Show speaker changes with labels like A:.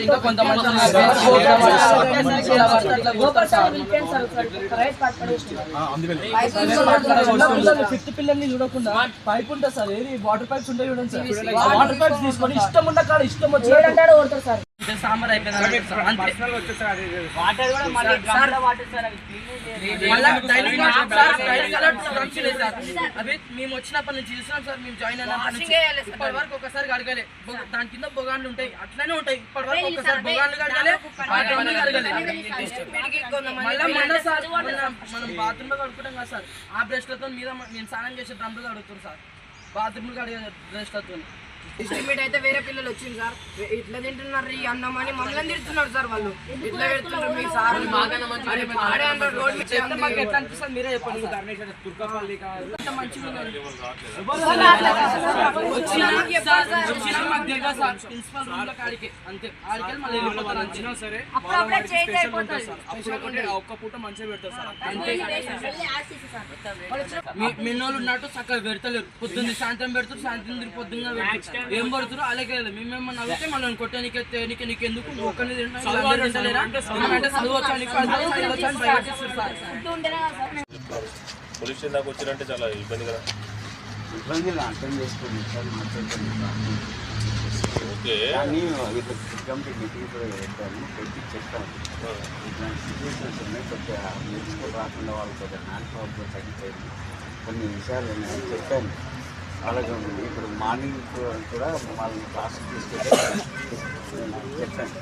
A: ఇంకా కొంతమంది ఫిఫ్త్ పిల్లల్ని చూడకుండా పైప్ ఉంటుంది సార్, ఏది వాటర్ పైప్స్ ఉంటాయి చూడండి సార్, వాటర్ పైప్స్ తీసుకొని ఇష్టం ఉన్న కాడ ఇష్టం వచ్చి సార్ సాంబార్ అయిపోయింది. అవి మేము వచ్చినప్పటి నుంచి చూస్తున్నాం సార్, మేము జాయిన్ అయినప్పటి ఇప్పటి వరకు ఒకసారి అడగలే. దాని కింద బొగాన్లు ఉంటాయి, అట్లనే ఉంటాయి. ఇప్పటి వరకు ఒకసారి బొగాన్లు అడగలే, మళ్ళీ సార్ మనం బాత్రూమ్ లో కడుకుంటాం కదా సార్, ఆ బ్రష్లతో మీద మేము స్నానం చేసే డ్రమ్లు కడుగుతారు సార్, బాత్రూమ్ లో కడిగే బ్రష్లతో.
B: ఎస్టిమేట్ అయితే వేరే పిల్లలు వచ్చింది సార్, ఇట్లా తింటున్నారు ఈ అన్నం అని మమ్మల్ని తిడుతున్నారు సార్. వాళ్ళు ఇట్లా పెడుతున్నారు మీ సార్
A: మాకు ఎట్లా అనిపిస్తుంది మీరే చెప్పండి. ప్రిన్సిపల్ రూమ్ లో కాడికి అంతే, ఆడికి మళ్ళీ వెళ్ళిపోతారు సరే. ఒక్క పూట మంచిగా పెడతారు సార్ అంతే. మిన్నోళ్ళు ఉన్నట్టు చక్కగా పెడతలేరు, పొద్దున్న సాయంత్రం పెడతారు, సాయంత్రం తిరిగి పొద్దున్న పెడతారు. ఏం పడుతున్నారు అలాగే మేమేమన్నా నవ్వితే మనల్ని కొట్టే నీకు ఎందుకు నువ్వు ఒక్కరిని
C: పోలీస్ స్టేషన్ దాకా వచ్చినంటే చాలా ఇబ్బంది కదా.
D: ఇబ్బంది అర్థం చేసుకోండి సార్,
C: ఓకే
D: కానీ కమిటీ మీటింగ్ కూడా పెట్టాను, పెట్టి చెప్తాను ఇట్లాంటి సిచ్యువేషన్స్ ఉన్నాయి. కొద్దిగా మెడికల్ రాకుండా వాళ్ళు కొద్దిగా నాన్ ప్రాబ్లం తగ్గిపోయింది, కొన్ని విషయాలు నేను చెప్పాను. అలాగే ఇప్పుడు మార్నింగ్ కూడా వాళ్ళని క్లాస్ తీసుకెళ్ళి చెప్పాను.